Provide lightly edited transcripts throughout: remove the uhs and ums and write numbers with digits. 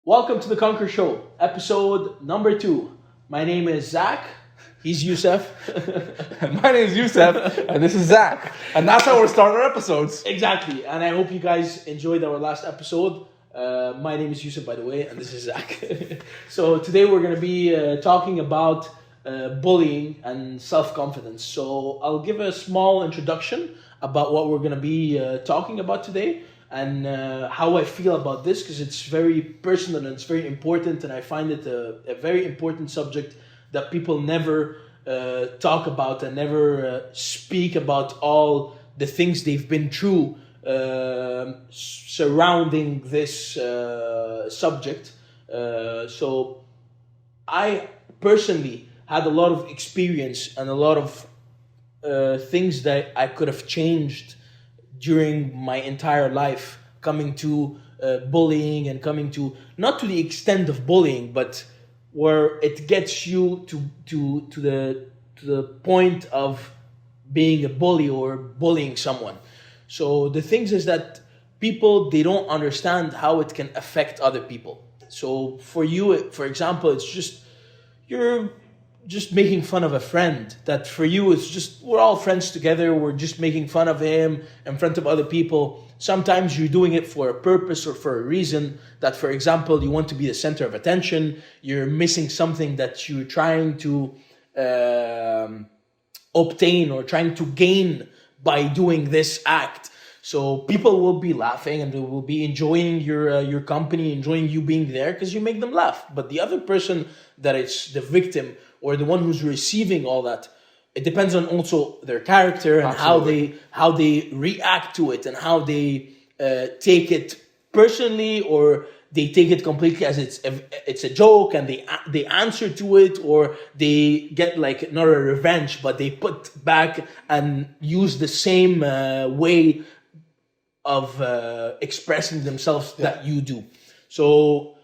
Welcome to the Konqr Show, episode number 2. My name is Zach. He's Youssef. My name is Youssef, and this is Zach. And that's how we're starting our episodes. Exactly. And I hope you guys enjoyed our last episode. My name is Youssef, by the way, and this is Zach. So today we're going to be talking about bullying and self-confidence. So I'll give a small introduction about what we're going to be talking about today. And how I feel about this, because it's very personal and it's very important, and I find it a very important subject that people never talk about and never speak about all the things they've been through surrounding this subject. So I personally had a lot of experience and a lot of things that I could have changed during my entire life, coming to bullying and coming to, not to the extent of bullying, but where it gets you to the point of being a bully or bullying someone. So the things is that people, they don't understand how it can affect other people. So for you, for example, it's just, you're just making fun of a friend, that for you it's just, we're all friends together, we're just making fun of him in front of other people. Sometimes you're doing it for a purpose or for a reason, that for example you want to be the center of attention, you're missing something that you're trying to obtain or trying to gain by doing this act. So people will be laughing and they will be enjoying your company, enjoying you being there because you make them laugh. But the other person that is the victim or the one who's receiving all that, it depends on also their character and Absolutely. how they react to it and how they take it personally, or they take it completely as it's a joke and they answer to it, or they get like not a revenge, but they put back and use the same way of expressing themselves that you do. So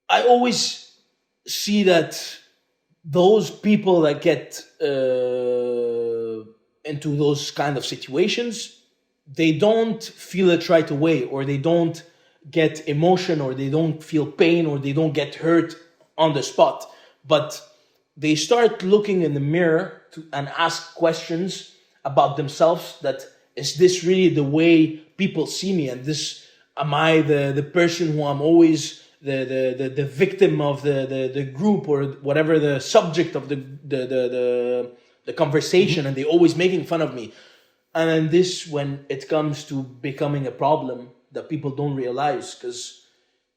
I always see that those people that get into those kind of situations, they don't feel it right away, or they don't get emotion, or they don't feel pain, or they don't get hurt on the spot. But they start looking in the mirror and ask questions about themselves, that is this really the way people see me? And this, am I the person who I'm always the victim of the group, or whatever the subject of the conversation, and they're always making fun of me. And then this, when it comes to becoming a problem that people don't realize, because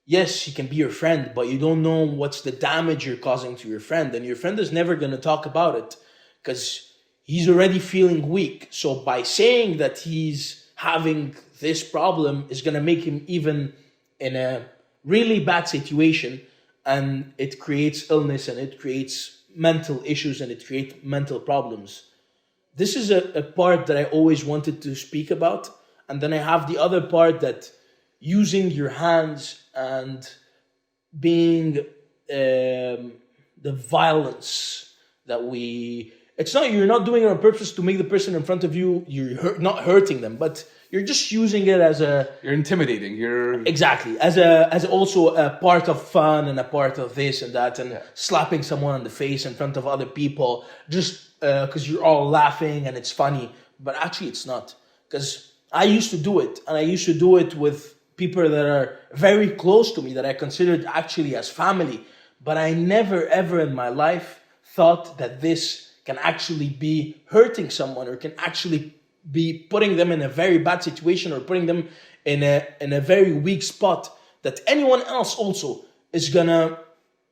yes, she can be your friend, but you don't know what's the damage you're causing to your friend, and your friend is never going to talk about it because he's already feeling weak. So by saying that he's having this problem is going to make him even in a really bad situation, and it creates illness, and it creates mental issues, and it creates mental problems. This is a part that I always wanted to speak about. And then I have the other part, that using your hands and being the violence that it's not, you're not doing it on purpose to make the person in front of you, you're not hurting them, but you're just using it as You're intimidating. Exactly, as also a part of fun, and a part of this and that, and slapping someone on the face in front of other people, just because you're all laughing and it's funny. But actually it's not, because I used to do it, and I used to do it with people that are very close to me, that I considered actually as family. But I never ever in my life thought that this can actually be hurting someone, or can actually be putting them in a very bad situation, or putting them in a very weak spot, that anyone else also is gonna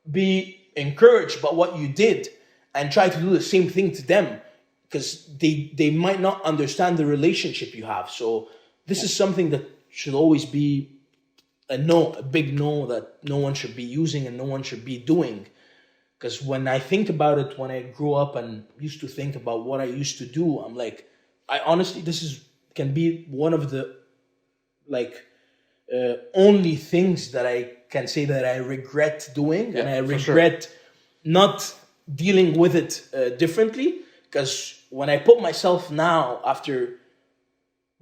be encouraged by what you did and try to do the same thing to them, because they might not understand the relationship you have. So this is something that should always be a big no, that no one should be using and no one should be doing. Because when I think about it, when I grew up and used to think about what I used to do, I'm like, I honestly, can be one of the only things that I can say that I regret doing, and I regret not dealing with it differently. Because when I put myself now, after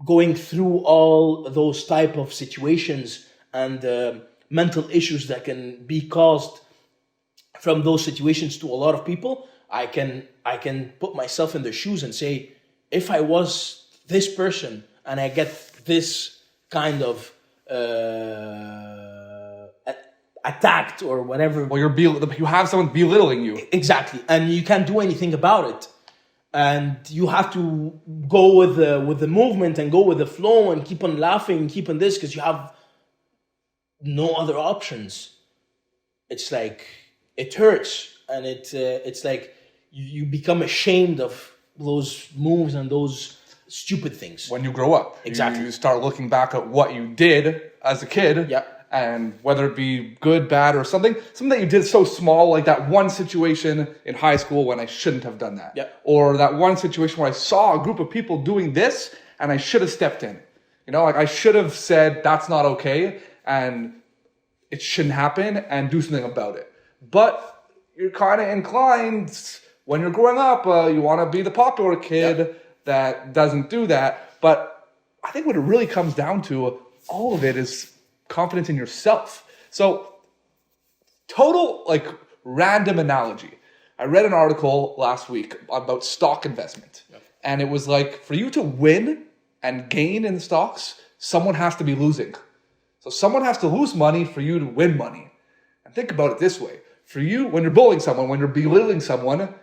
going through all those type of situations and mental issues that can be caused from those situations to a lot of people, I can put myself in their shoes and say, if I was this person and I get this kind of attacked or whatever. Well, you have someone belittling you. Exactly, and you can't do anything about it. And you have to go with the movement and go with the flow and keep on laughing and keep on this because you have no other options. It's like it hurts, and it's like you become ashamed of those moves and those stupid things. When you grow up, Exactly. you start looking back at what you did as a kid. Yeah. And whether it be good, bad, or something that you did so small, like that one situation in high school when I shouldn't have done that. Yeah. Or that one situation where I saw a group of people doing this and I should have stepped in. You know, like I should have said, that's not okay and it shouldn't happen and do something about it. But you're kind of inclined when you're growing up, you want to be the popular kid that doesn't do that. But I think what it really comes down to, all of it is confidence in yourself. So, total like random analogy. I read an article last week about stock investment. Yep. And it was like, for you to win and gain in stocks, someone has to be losing. So someone has to lose money for you to win money. And think about it this way. For you, when you're bullying someone, when you're belittling someone,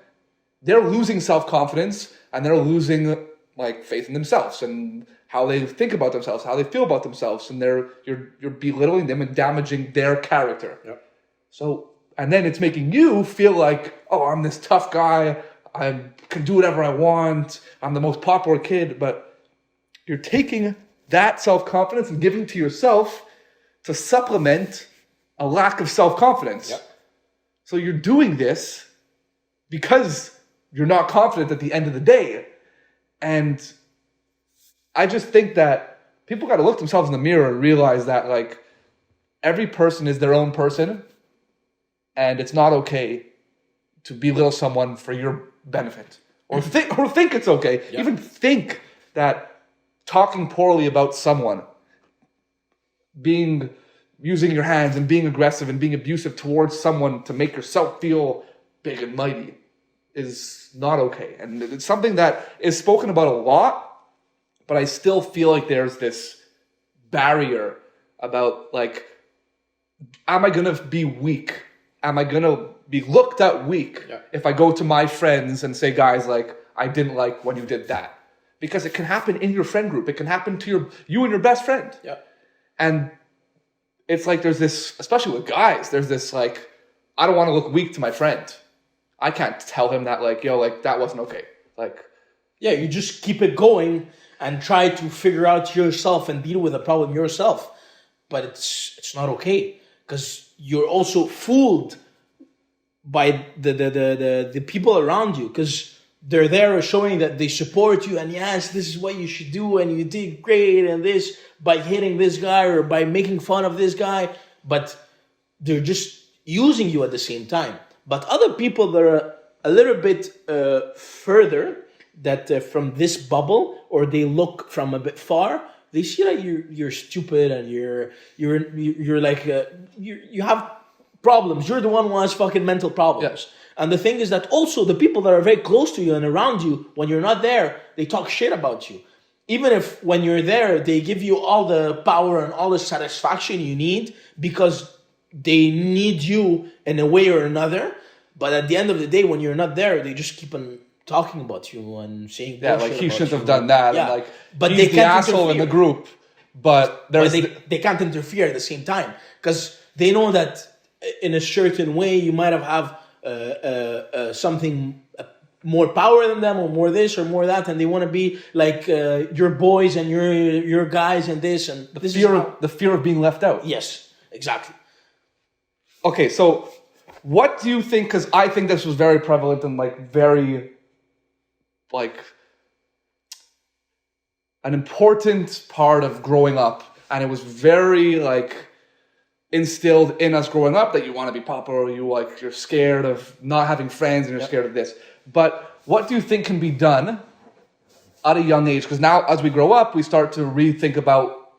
they're losing self-confidence and they're losing like faith in themselves and how they think about themselves, how they feel about themselves, and you're belittling them and damaging their character. Yep. So, and then it's making you feel like, oh, I'm this tough guy, I can do whatever I want, I'm the most popular kid, but you're taking that self-confidence and giving to yourself to supplement a lack of self-confidence. Yep. So you're doing this because you're not confident at the end of the day. And I just think that people got to look themselves in the mirror and realize that like every person is their own person and it's not okay to belittle someone for your benefit or think it's okay. Yep. Even think that talking poorly about someone, using your hands and being aggressive and being abusive towards someone to make yourself feel big and mighty is not okay. And it's something that is spoken about a lot, but I still feel like there's this barrier about like, am I going to be weak? Am I going to be looked at weak if I go to my friends and say, guys, like, I didn't like when you did that? Because it can happen in your friend group. It can happen to you and your best friend. Yeah. And it's like there's this, especially with guys, there's this like, I don't want to look weak to my friend. I can't tell him that like, yo, like that wasn't okay. Like, yeah, you just keep it going and try to figure out yourself and deal with the problem yourself. But it's not okay because you're also fooled by the people around you because they're there showing that they support you and yes, this is what you should do and you did great and this by hitting this guy or by making fun of this guy, but they're just using you at the same time. But other people that are a little bit further that from this bubble, or they look from a bit far, they see that you're stupid and you're like you have problems. You're the one who has fucking mental problems. Yeah. And the thing is that also the people that are very close to you and around you, when you're not there, they talk shit about you. Even if when you're there, they give you all the power and all the satisfaction you need because they need you in a way or another. But at the end of the day, when you're not there, they just keep on talking about you and saying like he shouldn't have done that. Yeah. And like, but he's they the can't asshole in the group. But they can't interfere at the same time because they know that in a certain way you might have something more power than them or more this or more that, and they want to be like your boys and your guys and this and the fear of being left out. Yes, exactly. Okay, so what do you think? Because I think this was very prevalent and like very like an important part of growing up, and it was very like instilled in us growing up that you want to be popular, you're scared of not having friends and you're scared of this. But what do you think can be done at a young age? Because now as we grow up, we start to rethink about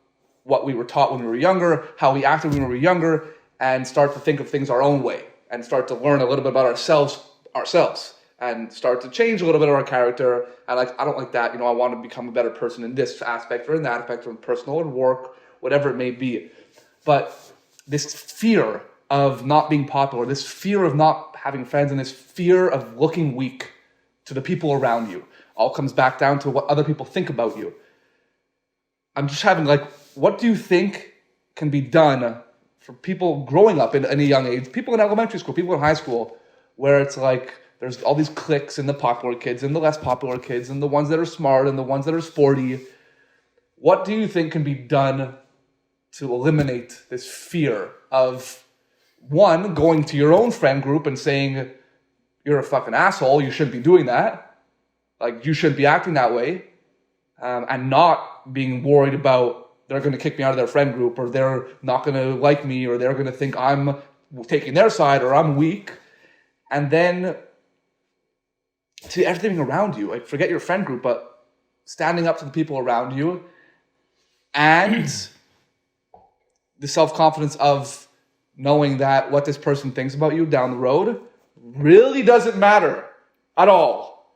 what we were taught when we were younger, how we acted when we were younger, and start to think of things our own way and start to learn a little bit about ourselves and start to change a little bit of our character. I don't like that. I want to become a better person in this aspect or in that aspect, or in personal and work, whatever it may be. But this fear of not being popular, this fear of not having friends, and this fear of looking weak to the people around you all comes back down to what other people think about you. I'm just having what do you think can be done for people growing up in a young age, people in elementary school, people in high school, where it's there's all these cliques and the popular kids and the less popular kids and the ones that are smart and the ones that are sporty. What do you think can be done to eliminate this fear of, one, going to your own friend group and saying, you're a fucking asshole, you shouldn't be doing that, you shouldn't be acting that way, and not being worried about they're going to kick me out of their friend group, or they're not going to like me, or they're going to think I'm taking their side, or I'm weak. And then to everything around you, forget your friend group, but standing up to the people around you, and the self-confidence of knowing that what this person thinks about you down the road really doesn't matter at all.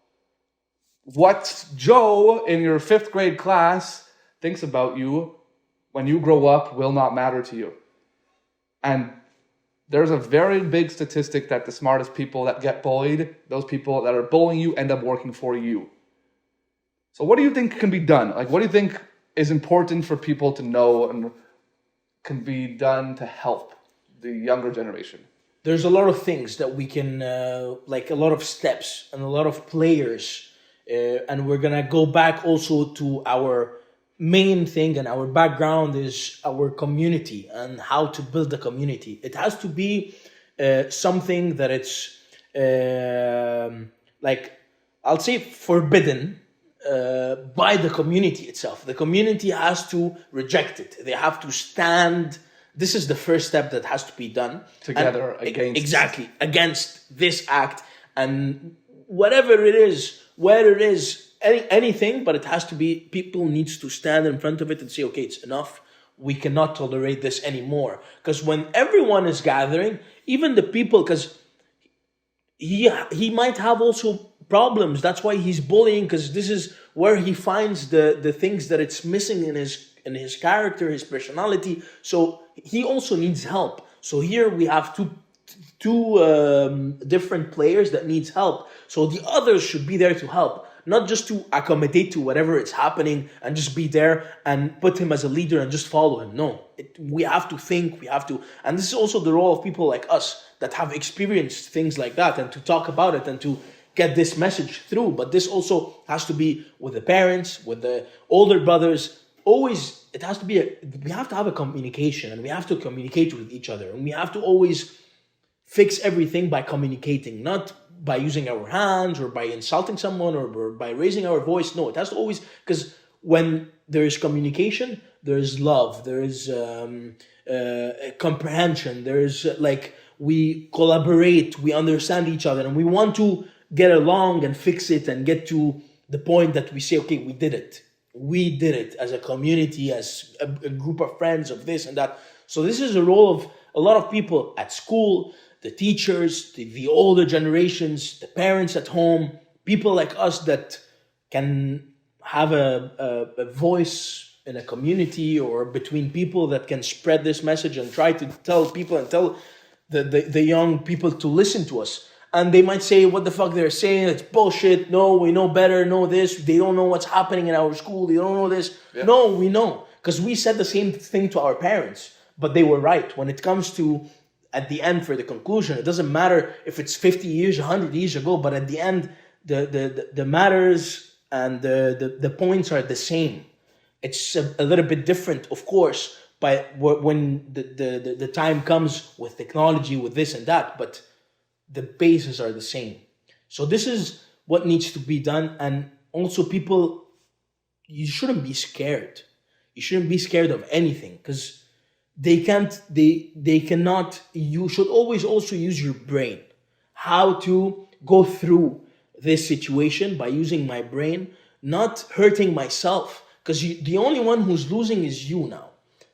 What Joe in your 5th grade class thinks about you when you grow up will not matter to you. And there's a very big statistic that the smartest people that get bullied, those people that are bullying you, end up working for you. So what do you think can be done? What do you think is important for people to know and can be done to help the younger generation? There's a lot of things that we can, a lot of steps and a lot of players. And we're going to go back also to our main thing, and our background is our community and how to build a community. It has to be something that it's I'll say forbidden by the community itself. The community has to reject it. They have to stand. This is the first step that has to be done together against this act, and whatever it is, where it is, anything, but it has to be, people needs to stand in front of it and say, okay, it's enough. We cannot tolerate this anymore. Because when everyone is gathering, even the people, because he might have also problems. That's why he's bullying, because this is where he finds the things that it's missing in his character, his personality. So he also needs help. So here we have two different players that needs help. So the others should be there to help, not just to accommodate to whatever is happening and just be there and put him as a leader and just follow him. No, we have to think, and this is also the role of people like us that have experienced things like that, and to talk about it and to get this message through. But this also has to be with the parents, with the older brothers. Always, it has to be we have to have a communication, and we have to communicate with each other, and we have to always fix everything by communicating, not by using our hands or by insulting someone or by raising our voice. No, it has to always, because when there is communication, there is love, there is comprehension, there is we collaborate, we understand each other, and we want to get along and fix it and get to the point that we say, okay, we did it. We did it as a community, as a group of friends, of this and that. So this is a role of a lot of people at school, the teachers, the older generations, the parents at home, people like us that can have a voice in a community or between people that can spread this message and try to tell people and tell the young people to listen to us. And they might say, what the fuck they're saying, it's bullshit, no, we know better, know this, they don't know what's happening in our school, they don't know this. Yeah. No, we know, because we said the same thing to our parents, but they were right. When it comes to, at the end, for the conclusion, it doesn't matter if it's 50 years, 100 years ago, but at the end, the matters and the points are the same. It's a little bit different, of course, but when the time comes with technology, with this and that, but the bases are the same. So this is what needs to be done. And also people, you shouldn't be scared. You shouldn't be scared of anything, because they cannot, you should always also use your brain. How to go through this situation by using my brain, not hurting myself, because the only one who's losing is you now.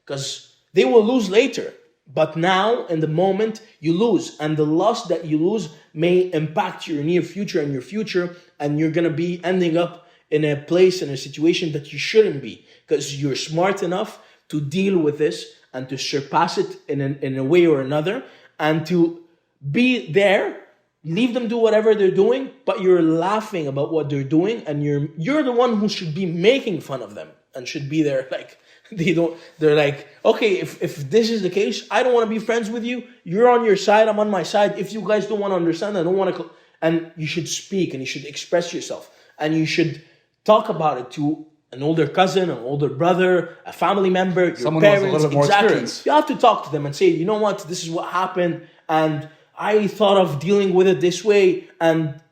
because they will lose later. But now, in the moment, you lose. And the loss that you lose may impact your near future and your future. And you're going to be ending up in a place, in a situation that you shouldn't be. Because you're smart enough to deal with this and to surpass it in a way or another. And to be there, leave them do whatever they're doing, but you're laughing about what they're doing. And you're the one who should be making fun of them. And should be there like... They're like, okay, if this is the case, I don't want to be friends with you. You're on your side, I'm on my side. If you guys don't want to understand, I don't want to. And you should speak and you should express yourself. And you should talk about it to an older cousin, an older brother, a family member, your someone parents. Who has a little bit more experience. You have to talk to them and say, you know what, this is what happened. And I thought of dealing with it this way. And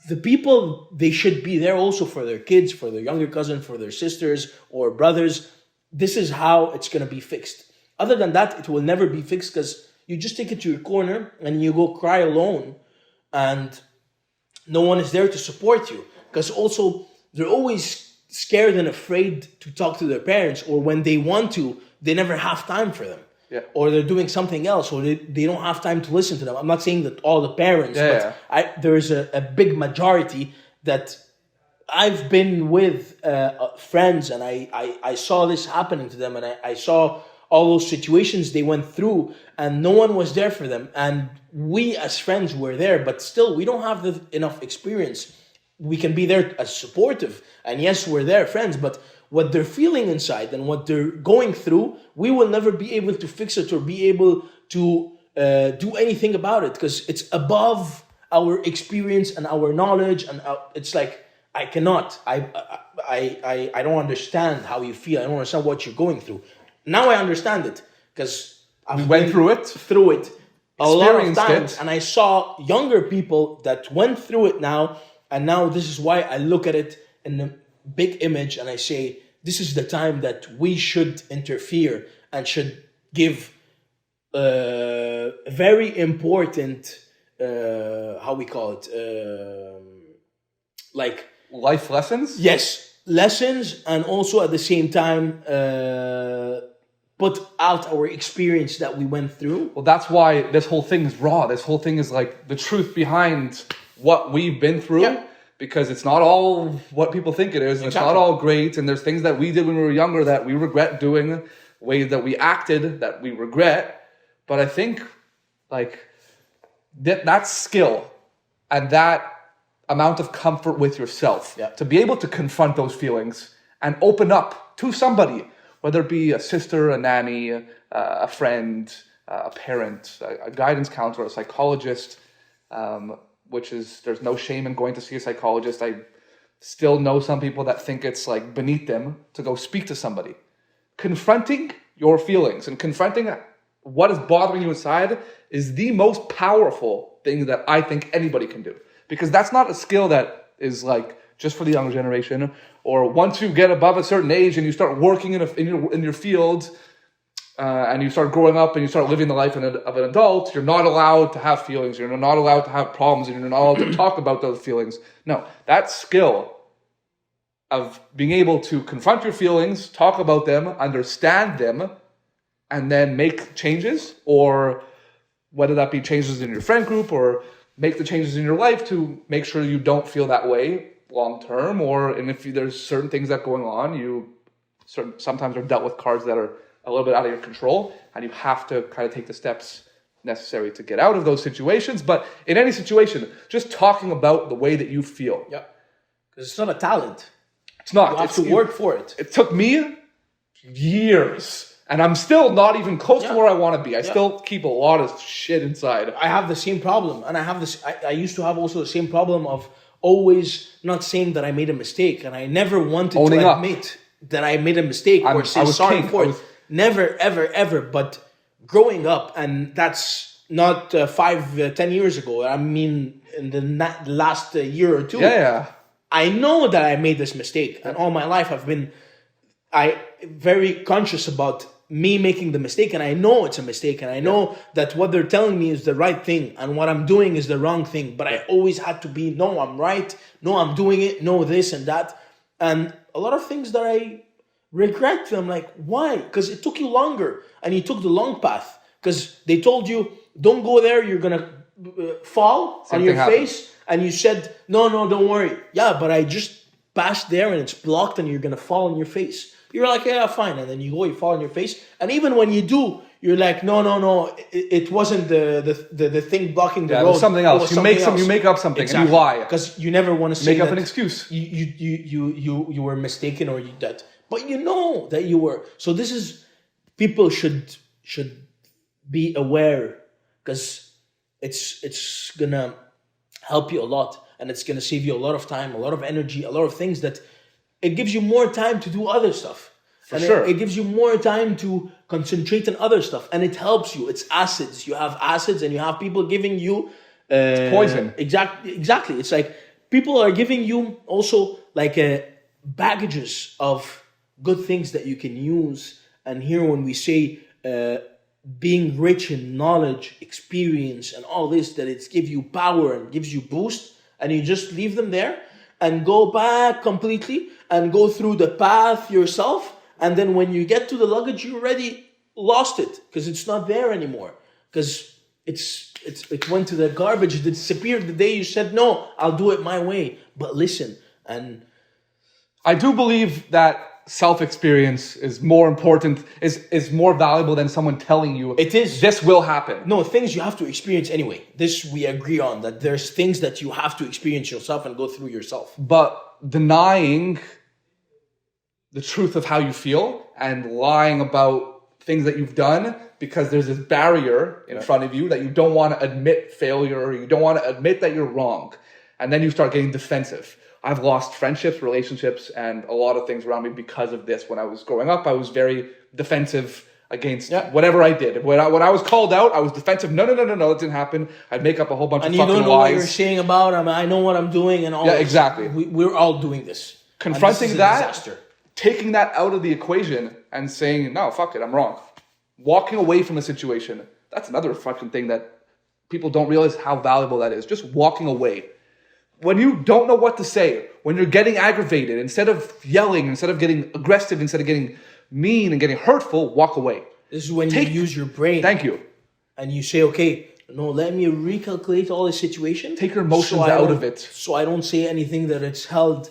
the people, they should be there also for their kids, for their younger cousin, for their sisters or brothers. This is how it's going to be fixed. Other than that, it will never be fixed because you just take it to your corner and you go cry alone and no one is there to support you. Because also, they're always scared and afraid to talk to their parents, or when they want to, they never have time for them. Yeah. Or they're doing something else, or they don't have time to listen to them. I'm not saying that all the parents, but there is a big majority that... I've been with friends and I saw this happening to them, and I saw all those situations they went through and no one was there for them. And we as friends were there, but still we don't have enough experience. We can be there as supportive. And yes, we're there, friends, but what they're feeling inside and what they're going through, we will never be able to fix it or be able to do anything about it because it's above our experience and our knowledge. And it's like, I cannot. I don't understand how you feel. I don't understand what you're going through. Now I understand it because we went through it a lot of times, and I saw younger people that went through it now, and now this is why I look at it in a big image and I say this is the time that we should interfere and should give very important how we call it like life lessons? Yes, lessons, and also at the same time put out our experience that we went through. Well, that's why this whole thing is raw. This whole thing is like the truth behind what we've been through, because it's not all what people think it is, and it's not all great, and there's things that we did when we were younger that we regret doing, ways that we acted that we regret. But I think like that skill and that amount of comfort with yourself to be able to confront those feelings and open up to somebody, whether it be a sister, a nanny, a friend, a parent, a guidance counselor, a psychologist, which is, there's no shame in going to see a psychologist. I still know some people that think it's like beneath them to go speak to somebody. Confronting your feelings and confronting what is bothering you inside is the most powerful thing that I think anybody can do. Because that's not a skill that is like just for the younger generation, or once you get above a certain age and you start working in your field and you start growing up and you start living the life of an adult, you're not allowed to have feelings, you're not allowed to have problems, and you're not allowed to talk about those feelings. No, that skill of being able to confront your feelings, talk about them, understand them, and then make changes, or whether that be changes in your friend group or make the changes in your life to make sure you don't feel that way long term, and if there's certain things that going on, you sometimes are dealt with cards that are a little bit out of your control, and you have to kind of take the steps necessary to get out of those situations. But in any situation, just talking about the way that you feel. Yeah, because it's not a talent. It's not. You have to work for it. It took me years. And I'm still not even close to where I want to be. I still keep a lot of shit inside. I have the same problem. And I have this. I used to have also the same problem of always not saying that I made a mistake. And I never wanted to admit that I made a mistake or say sorry for it. Never, ever, ever. But growing up, and that's not 10 years ago. I mean, in the last year or two. I know that I made this mistake. And all my life I've been very conscious about me making the mistake, and I know it's a mistake, and I know that what they're telling me is the right thing and what I'm doing is the wrong thing, but I always had to be, no, I'm right, no, I'm doing it, no, this and that. And a lot of things that I regret. I'm like, why? Because it took you longer and you took the long path. Because they told you, don't go there, you're going to fall on your face. And you said, no, don't worry. Yeah, but I just passed there and it's blocked and you're going to fall on your face. You're like, yeah, fine. And then you go, you fall on your face. And even when you do, you're like, no, it wasn't the thing blocking the road. It was something else. You make up something and you lie. Because you never want to say make up an excuse. You were mistaken or you that. But you know that you were. So this is, people should be aware, because it's gonna help you a lot, and it's gonna save you a lot of time, a lot of energy, a lot of things that it gives you more time to do other stuff. For sure. It gives you more time to concentrate on other stuff, and it helps you. It's acids. You have acids, and you have people giving you it's poison. Exactly. It's like people are giving you also like baggages of good things that you can use. And here, when we say being rich in knowledge, experience, and all this, that it gives you power and gives you boost, and you just leave them there and go back completely and go through the path yourself. And then when you get to the luggage, you already lost it because it's not there anymore. Because it went to the garbage. It disappeared the day you said, no, I'll do it my way. But listen, and I do believe that self-experience is more important, is more valuable than someone telling you it is. This will happen. No, things you have to experience anyway. This we agree on, that there's things that you have to experience yourself and go through yourself. But denying the truth of how you feel and lying about things that you've done because there's this barrier in front of you that you don't want to admit failure, or you don't want to admit that you're wrong. And then you start getting defensive. I've lost friendships, relationships, and a lot of things around me because of this. When I was growing up, I was very defensive against whatever I did. When I was called out, I was defensive. No, that didn't happen. I'd make up a whole bunch of fucking lies. And you don't know what you're saying about, I know what I'm doing and all. Yeah, exactly. We're all doing this. Confronting that, taking that out of the equation and saying, no, fuck it, I'm wrong. Walking away from a situation. That's another fucking thing that people don't realize how valuable that is. Just walking away. When you don't know what to say, when you're getting aggravated, instead of yelling, instead of getting aggressive, instead of getting mean and getting hurtful, walk away. This is when you use your brain. Thank you. And you say, okay, no, let me recalculate all the situation. Take your emotions out of it. So I don't say anything that it's held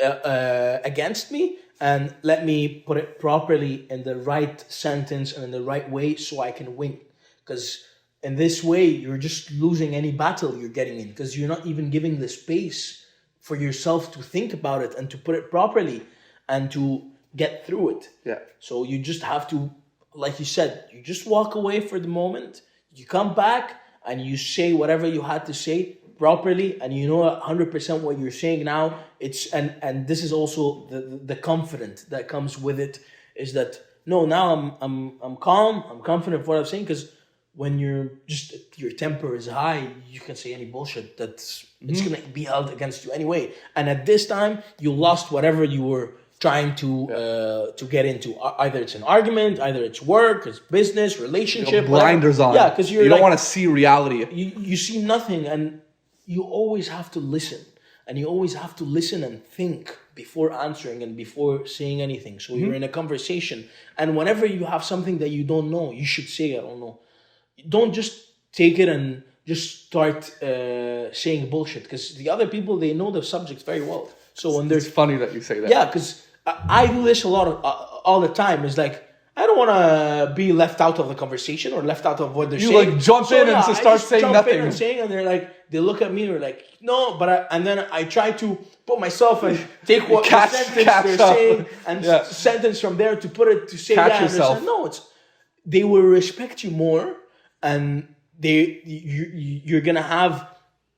against me, and let me put it properly in the right sentence and in the right way so I can win. Because in this way, you're just losing any battle you're getting in, because you're not even giving the space for yourself to think about it and to put it properly and to get through it. Yeah. So you just have to, like you said, you just walk away for the moment. You come back and you say whatever you had to say properly, and you know 100% what you're saying now. It's and this is also the confidence that comes with it, is that no, now I'm calm, I'm confident of what I'm saying, because when your temper is high, you can say any bullshit that's it's gonna be held against you anyway. And at this time, you lost whatever you were trying to get into. Either it's an argument, either it's work, it's business, relationship. Blinders on. Yeah, because you don't want to see reality. You see nothing, and you always have to listen, and you always have to listen and think before answering and before saying anything. So you're in a conversation, and whenever you have something that you don't know, you should say, I don't know. Don't just take it and just start saying bullshit, because the other people, they know the subject very well. So when it's funny that you say that. Yeah, because I do this a lot of all the time. It's like, I don't want to be left out of the conversation or left out of what they're saying. You like jump in and just start saying nothing. And they're like, they look at me and they're like, no, but and then I try to put myself and take what the sentence they're saying and sentence from there to put it to say catch yourself. No, they will respect you more, and you're gonna have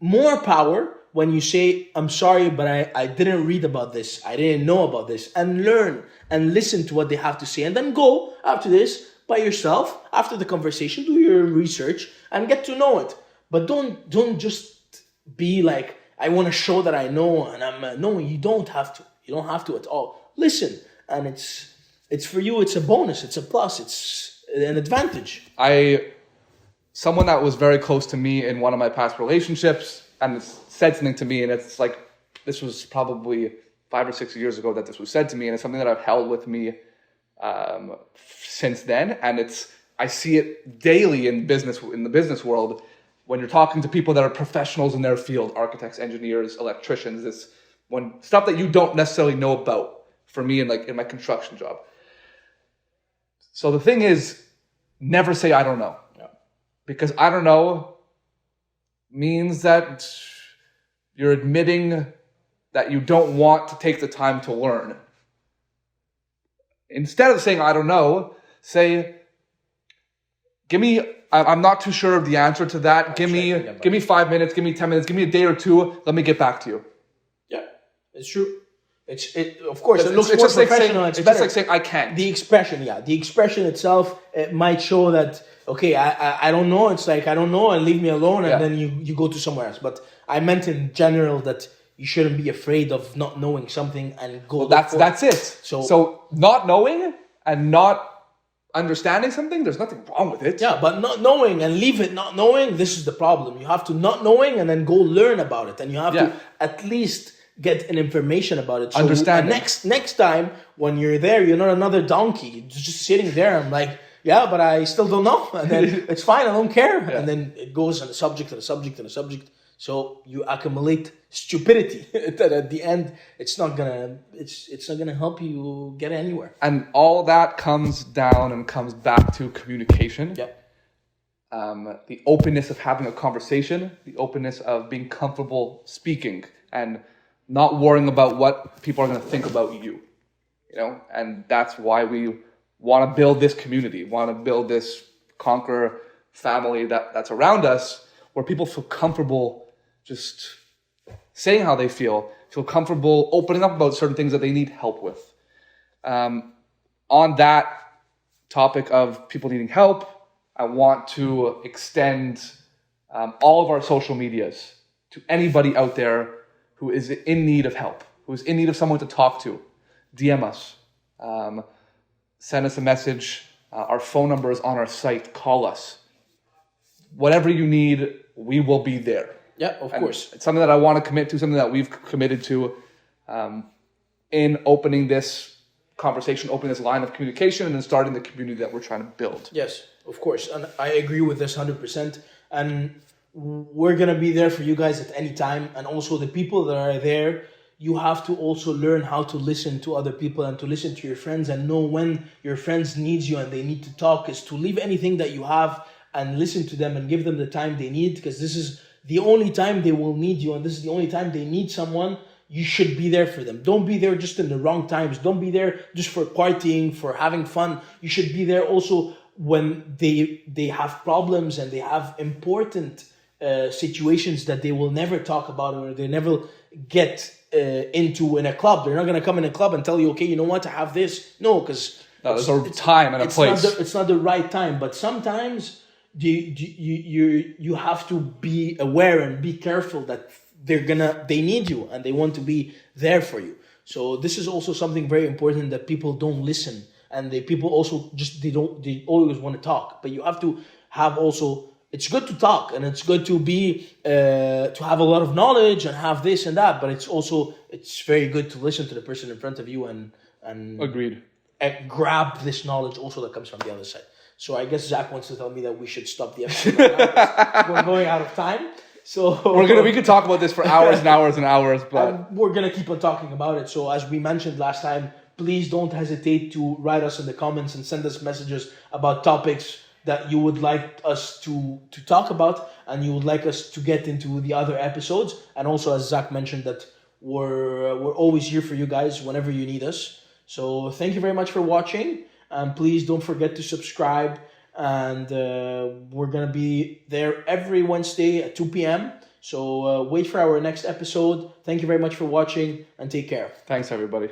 more power when you say, I'm sorry, but I didn't read about this, I didn't know about this, and learn and listen to what they have to say, and then go after this by yourself, after the conversation, do your research and get to know it. But don't just be like, I want to show that I know, and I'm no, you don't have to. You don't have to at all. Listen, and it's for you, it's a bonus, it's a plus, it's an advantage. Someone that was very close to me in one of my past relationships, and said something to me, and it's like, this was probably 5 or 6 years ago that this was said to me, and it's something that I've held with me since then. And I see it daily in the business world when you're talking to people that are professionals in their field, architects, engineers, electricians. It's when stuff that you don't necessarily know about. For me, in my construction job. So the thing is, never say I don't know, because I don't know means that you're admitting that you don't want to take the time to learn. Instead of saying I don't know, say, I'm not too sure of the answer to that. Give me 5 minutes, give me 10 minutes, give me a day or two. Let me get back to you. Yeah, it's true. Of course, it looks more professional. It's just like saying I can't. The expression itself, it might show that, okay, I don't know. It's like, I don't know, and leave me alone, and then you go to somewhere else. But I meant in general that you shouldn't be afraid of not knowing something and go. Well, that's it. So not knowing and not understanding something, there's nothing wrong with it. Yeah, but not knowing and leave it not knowing, this is the problem. You have to not knowing and then go learn about it, and you have to at least get an information about it. So understand. Next time when you're there, you're not another donkey just sitting there. I'm like, yeah, but I still don't know, and then it's fine. I don't care, and then it goes on a subject and a subject and a subject. So you accumulate stupidity that at the end it's not gonna help you get anywhere. And all that comes down and comes back to communication. Yeah. The openness of having a conversation, the openness of being comfortable speaking, and not worrying about what people are going to think about you, and that's why we want to build this community, want to build this Konqr family that's around us, where people feel comfortable just saying how they feel comfortable opening up about certain things that they need help with. On that topic of people needing help, I want to extend all of our social medias to anybody out there who is in need of help, who is in need of someone to talk to. DM us. Send us a message. Our phone number is on our site. Call us. Whatever you need, we will be there. Yeah, of course. It's something that I want to commit to, something that we've committed to in opening this conversation, opening this line of communication, and then starting the community that we're trying to build. Yes, of course. And I agree with this 100%. And we're going to be there for you guys at any time. And also the people that are there, you have to also learn how to listen to other people and to listen to your friends and know when your friends need you and they need to talk, is to leave anything that you have and listen to them and give them the time they need, because this is the only time they will need you, and this is the only time they need someone. You should be there for them. Don't be there just in the wrong times. Don't be there just for partying, for having fun. You should be there also when they have problems and they have important situations that they will never talk about or they never get into in a club. They're not going to come in a club and tell you, okay, you know what, I have this. No, because there's a time and a place. It's not the right time. But sometimes you have to be aware and be careful that they need you and they want to be there for you. So this is also something very important, that people don't listen, and people also they always want to talk. But you have to have also, it's good to talk and it's good to be to have a lot of knowledge and have this and that, but it's very good to listen to the person in front of you and agreed, and grab this knowledge also that comes from the other side. So I guess Zach wants to tell me that we should stop the episode right now. We're going out of time. So we could talk about this for hours and hours and hours, but we're gonna keep on talking about it. So as we mentioned last time, please don't hesitate to write us in the comments and send us messages about topics that you would like us to talk about and you would like us to get into the other episodes. And also, as Zach mentioned, that we're always here for you guys whenever you need us. So thank you very much for watching, and please don't forget to subscribe. And we're going to be there every Wednesday at 2 p.m. So wait for our next episode. Thank you very much for watching, and take care. Thanks, everybody.